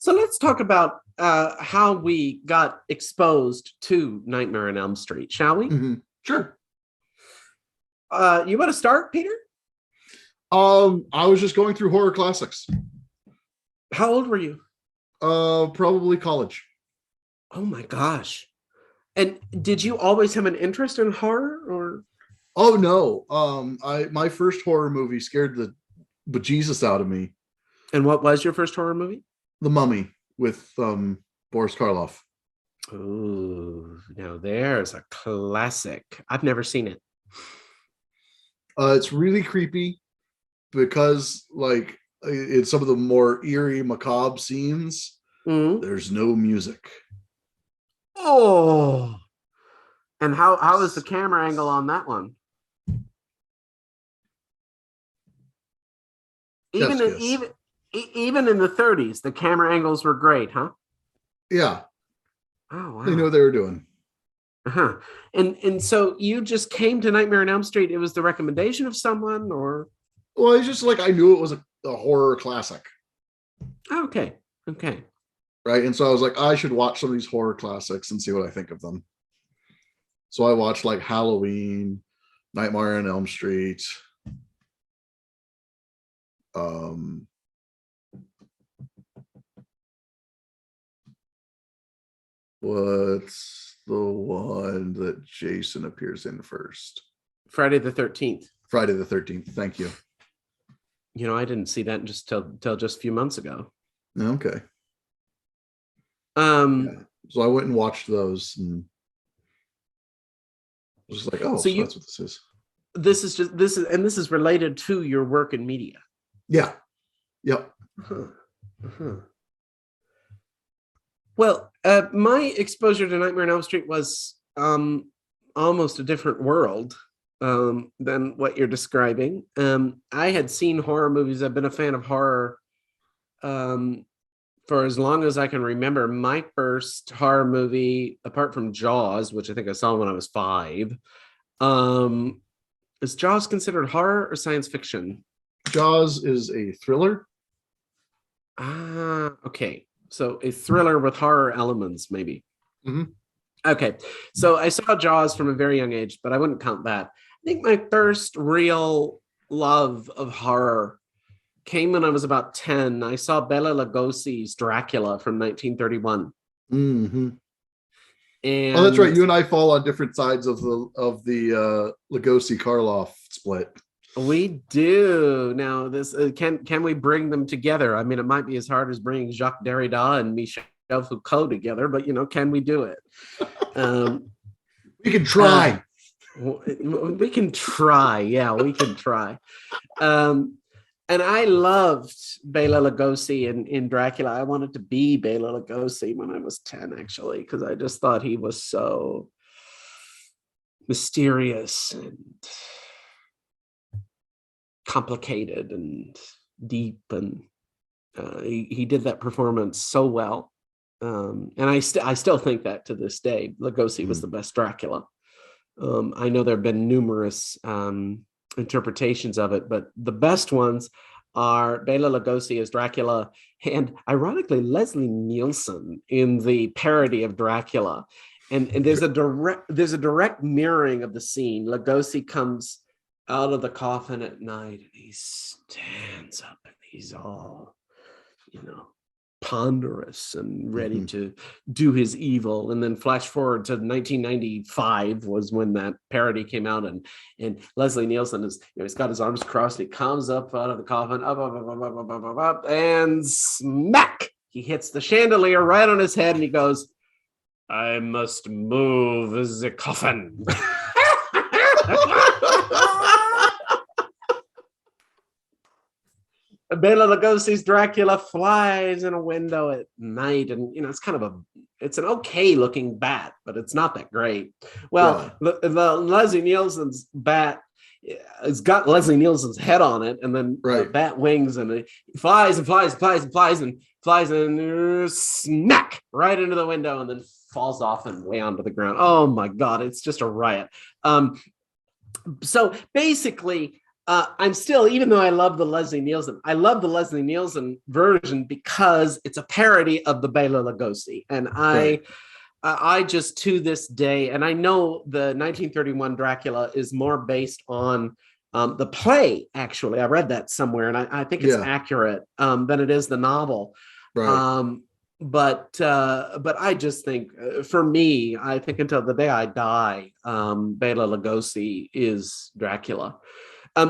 So let's talk about how we got exposed to Nightmare on Elm Street, shall we? Sure. You want to start, Peter? I was just going through horror classics. How old were you? Probably college. Oh my gosh. And did you always have an interest in horror or? Oh no. My first horror movie scared the bejesus out of me. And what was your first horror movie? The Mummy with Boris Karloff. Oh, now there's a classic. I've never seen it. It's really creepy because like in some of the more eerie, macabre scenes, there's no music. Oh, and how is the camera angle on that one? Even in the 30s, the camera angles were great, huh? Yeah. Oh wow. They know what they were doing. Uh-huh. And so you just came to Nightmare on Elm Street. It was the recommendation of someone, or? Well, it's just like I knew it was a horror classic. Okay. Right. And so I was like, I should watch some of these horror classics and see what I think of them. So I watched like Halloween, Nightmare on Elm Street. What's the one that Jason appears in first? Friday the 13th. Friday the 13th. Thank you. You know, I didn't see that just till just a few months ago. Okay. Yeah. So I went and watched those and I was like, oh, so that's what this is. This is related to your work in media. Yeah. Yep. Well, my exposure to Nightmare on Elm Street was almost a different world than what you're describing. I had seen horror movies. I've been a fan of horror for as long as I can remember. My first horror movie, apart from Jaws, which I think I saw when I was 5, is Jaws considered horror or science fiction? Jaws is a thriller. Okay. So a thriller with horror elements, maybe. Mm-hmm. Okay. So I saw Jaws from a very young age, but I wouldn't count that. I think my first real love of horror came when I was about 10. I saw Bela Lugosi's Dracula from 1931. Mm-hmm. And that's right. You and I fall on different sides of the Lugosi Karloff split. We do. Now, this can we bring them together? I mean, it might be as hard as bringing Jacques Derrida and Michel Foucault together, but can we do it? We can try. We can try. Yeah, we can try. And I loved Bela Lugosi in Dracula. I wanted to be Bela Lugosi when I was 10, actually, because I just thought he was so mysterious and complicated and deep, and he did that performance so well, and I still think that to this day Lugosi was the best Dracula. I know there have been numerous interpretations of it, but the best ones are Bela Lugosi as Dracula and ironically Leslie Nielsen in the parody of Dracula, and there's a direct mirroring of the scene. Lugosi comes out of the coffin at night and he stands up and he's all, ponderous and ready to do his evil. And then flash forward to 1995 was when that parody came out, and Leslie Nielsen is, he's got his arms crossed. He comes up out of the coffin, up, and smack! He hits the chandelier right on his head and he goes, "I must move the coffin." Bela Lugosi's Dracula flies in a window at night, and it's an okay looking bat, but it's not that great. Well, yeah. the Leslie Nielsen's bat, it's got Leslie Nielsen's head on it, and then bat wings, and it flies and smack right into the window, and then falls off and way onto the ground. Oh my God, it's just a riot. So basically, I'm still, even though I love the Leslie Nielsen version because it's a parody of the Bela Lugosi. And I just, to this day, and I know the 1931 Dracula is more based on the play, actually. I read that somewhere, and I think it's accurate than it is the novel. Right. But I just think, for me, I think until the day I die, Bela Lugosi is Dracula.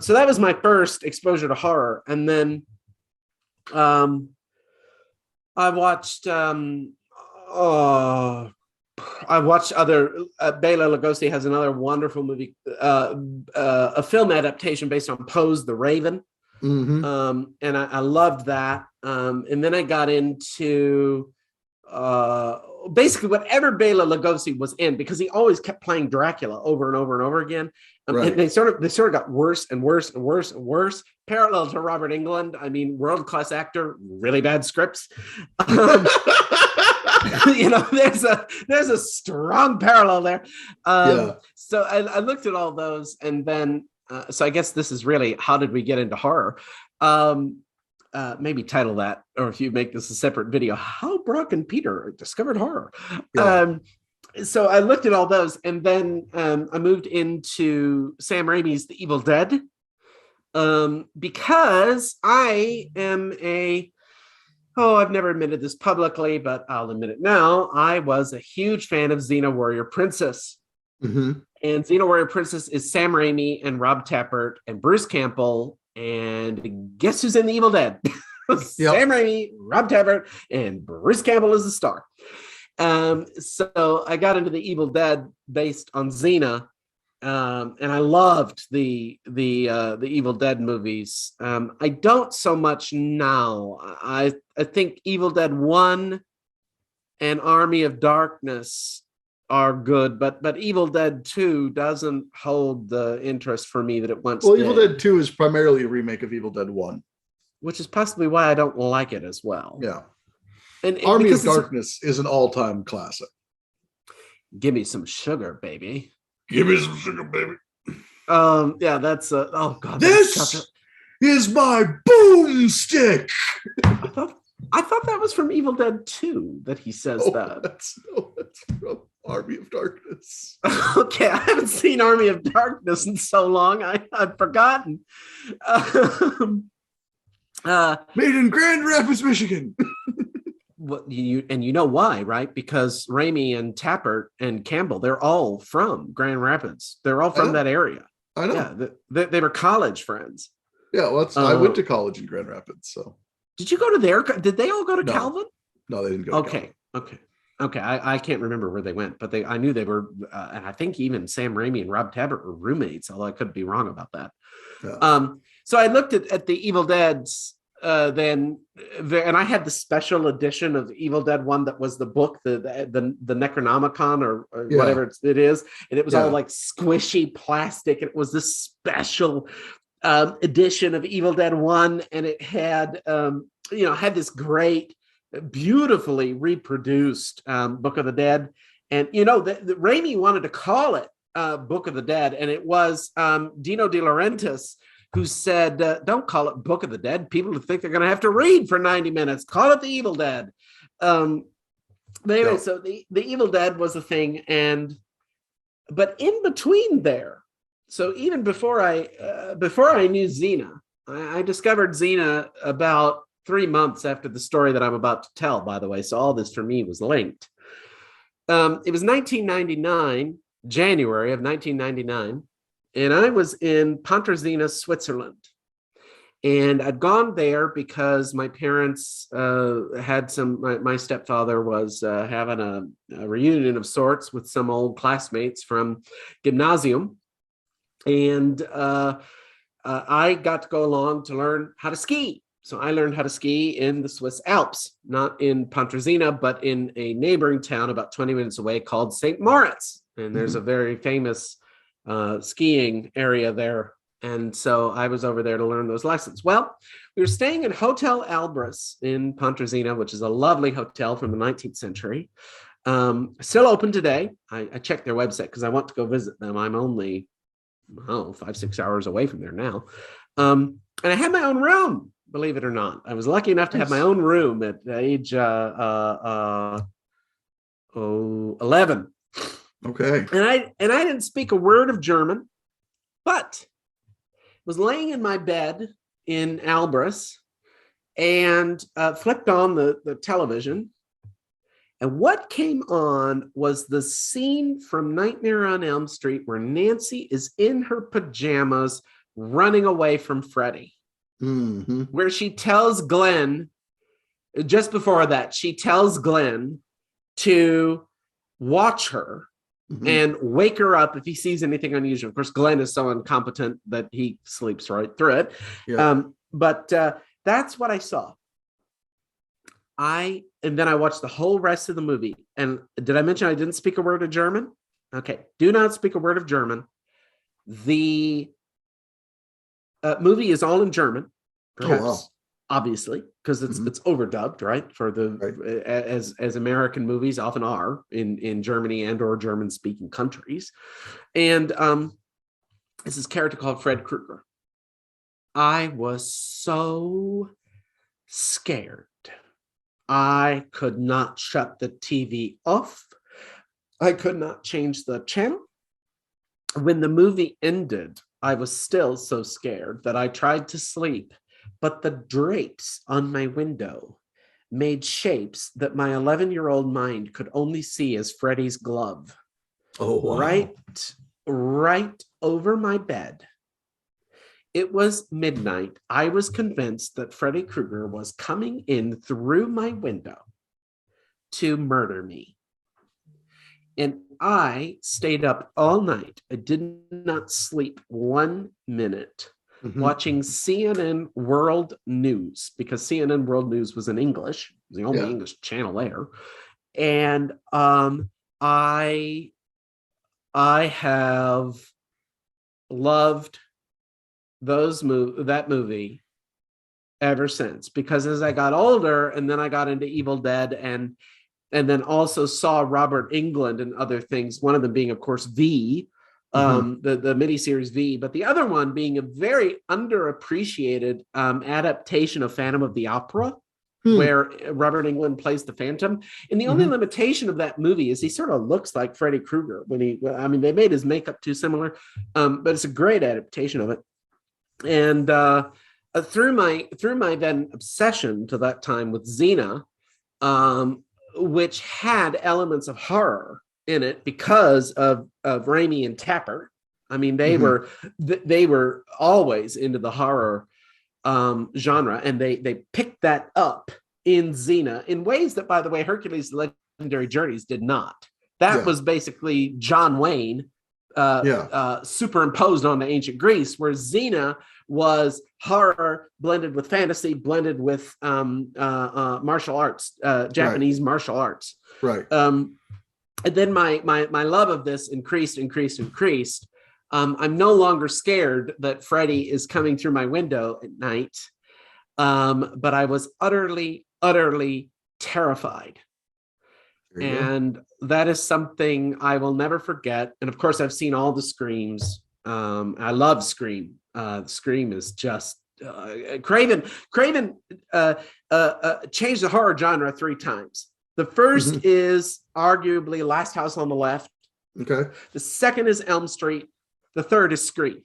So that was my first exposure to horror, and then I watched other. Bela Lugosi has another wonderful movie, a film adaptation based on Poe's The Raven. Mm-hmm. And I loved that. And then I got into basically whatever Bela Lugosi was in, because he always kept playing Dracula over and over and over again. Right. And they sort of got worse and worse and worse and worse. Parallel to Robert Englund. I mean, world-class actor, really bad scripts. There's a strong parallel there. So I looked at all those, and then so I guess this is really, how did we get into horror? Maybe title that, or if you make this a separate video, how Brock and Peter discovered horror. So I looked at all those, and then I moved into Sam Raimi's The Evil Dead, because I am I've never admitted this publicly, but I'll admit it now. I was a huge fan of Xena Warrior Princess. Mm-hmm. And Xena Warrior Princess is Sam Raimi and Rob Tappert and Bruce Campbell. And guess who's in The Evil Dead? Sam Raimi, Rob Tappert, and Bruce Campbell is the star. So I got into The Evil Dead based on Xena. And I loved the Evil Dead movies. I don't so much now. I think Evil Dead 1 and Army of Darkness are good, but Evil Dead 2 doesn't hold the interest for me that it once did. Evil Dead 2 is primarily a remake of Evil Dead 1. Which is possibly why I don't like it as well. Yeah. And Army of Darkness is an all-time classic. Give me some sugar, baby. Give me some sugar, baby. Yeah, that's oh god. This is my boomstick. I thought that was from Evil Dead 2 that he says that. That's from Army of Darkness. Okay, I haven't seen Army of Darkness in so long. I've forgotten. Made in Grand Rapids, Michigan. You know why, right? Because Raimi and Tappert and Campbell, they're all from Grand Rapids. They're all from that area. I know. Yeah, they were college friends. Yeah, well, I went to college in Grand Rapids, so. Did you go to their? Did they all go to Calvin? No, they didn't go. Okay. I can't remember where they went, but I knew they were, and I think even Sam Raimi and Rob Tappert were roommates. Although I could be wrong about that. Yeah. So I looked at the Evil Dead's. And I had the special edition of Evil Dead 1 that was the book, the Necronomicon or whatever it is, and it was all like squishy plastic, and it was this special edition of Evil Dead 1, and it had had this great, beautifully reproduced Book of the Dead, and the Raimi wanted to call it Book of the Dead, and it was Dino De Laurentiis who said, don't call it Book of the Dead. People think they're going to have to read for 90 minutes. Call it The Evil Dead. But anyway, so the Evil Dead was a thing. But in between there, so even before I knew Xena, I discovered Xena about 3 months after the story that I'm about to tell, by the way. So all this for me was linked. It was 1999, January of 1999. And I was in Pontresina, Switzerland. And I'd gone there because my parents had my stepfather was having a reunion of sorts with some old classmates from gymnasium. And I got to go along to learn how to ski. So I learned how to ski in the Swiss Alps, not in Pontresina, but in a neighboring town about 20 minutes away called St. Moritz. And there's a very famous skiing area there, and so I was over there to learn those lessons. Well, we were staying in Hotel Albris in Pontresina, which is a lovely hotel from the 19th century. Still open today. I checked their website because I want to go visit them. I'm only 5-6 hours away from there now. And I had my own room, believe it or not. I was lucky enough to have my own room at age 11. Okay. And I didn't speak a word of German, but was laying in my bed in Albris and flipped on the television. And what came on was the scene from Nightmare on Elm Street where Nancy is in her pajamas running away from Freddy, where she tells Glenn, just before that, she tells Glenn to watch her and wake her up if he sees anything unusual. Of course, Glenn is so incompetent that he sleeps right through it. Yeah. But that's what I saw. And then I watched the whole rest of the movie. And did I mention I didn't speak a word of German? Okay. Do not speak a word of German. The movie is all in German, perhaps, obviously, because it's overdubbed, right? For the as American movies often are in Germany and or German speaking countries. And this is a character called Fred Krueger. I was so scared. I could not shut the TV off. I could not change the channel. When the movie ended, I was still so scared that I tried to sleep, but the drapes on my window made shapes that my 11-year-old mind could only see as Freddy's glove. Oh, wow. Right over my bed. It was midnight. I was convinced that Freddy Krueger was coming in through my window to murder me. And I stayed up all night. I did not sleep 1 minute watching CNN World News, because CNN World News was in English. It was the only English channel there. And I have loved that movie ever since, because as I got older and then I got into Evil Dead and then also saw Robert Englund and other things, one of them being, of course, V, the miniseries V, but the other one being a very underappreciated adaptation of Phantom of the Opera, where Robert Englund plays the Phantom. And the only limitation of that movie is he sort of looks like Freddy Krueger they made his makeup too similar, but it's a great adaptation of it. And through my then obsession to that time with Xena, which had elements of horror in it because of Raimi and Tapper. I mean, they were always into the horror genre, and they picked that up in Xena in ways that, by the way, Hercules' Legendary Journeys did not. That was basically John Wayne superimposed on the ancient Greece, where Xena was horror blended with fantasy, blended with martial arts, Japanese martial arts. Right. And then my love of this increased. I'm no longer scared that Freddy is coming through my window at night, but I was utterly terrified. And that is something I will never forget. And of course, I've seen all the Screams. I love Scream. Scream is just Craven changed the horror genre 3 times. The first is arguably Last House on the Left. Okay. The second is Elm Street. The third is Scream.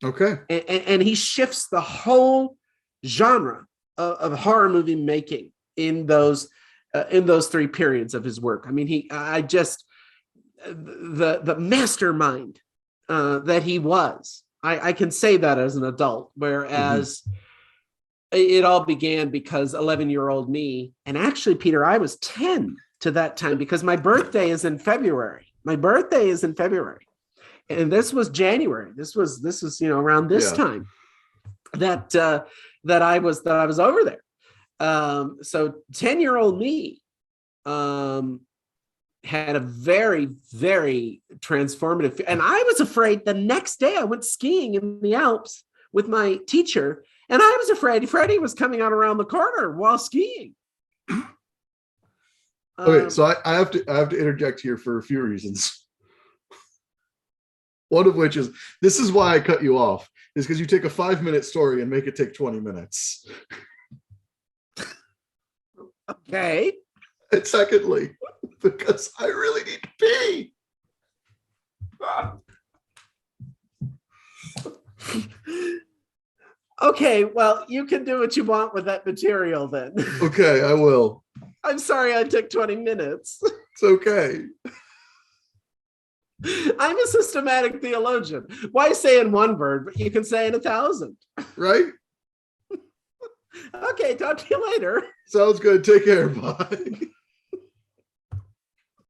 Okay. And he shifts the whole genre of horror movie making in those 3 periods of his work. I mean, the mastermind that he was. I can say that as an adult, whereas it all began because 11-year-old me, and actually, Peter, I was 10 to that time because my birthday is in February. And this was January. This was around this time that I was over there. So 10-year-old me had a very, very transformative, and I was afraid the next day I went skiing in the Alps with my teacher, and I was afraid Freddy was coming out around the corner while skiing. Okay, so I have to interject here for a few reasons. One of which is, this is why I cut you off, is because you take a 5-minute story and make it take 20 minutes. Okay. And secondly, because I really need to pee. Okay, well, you can do what you want with that material then. Okay, I will. I'm sorry I took 20 minutes. It's okay. I'm a systematic theologian. Why say in one word, but you can say in 1,000? Right? Okay, talk to you later. Sounds good. Take care. Bye.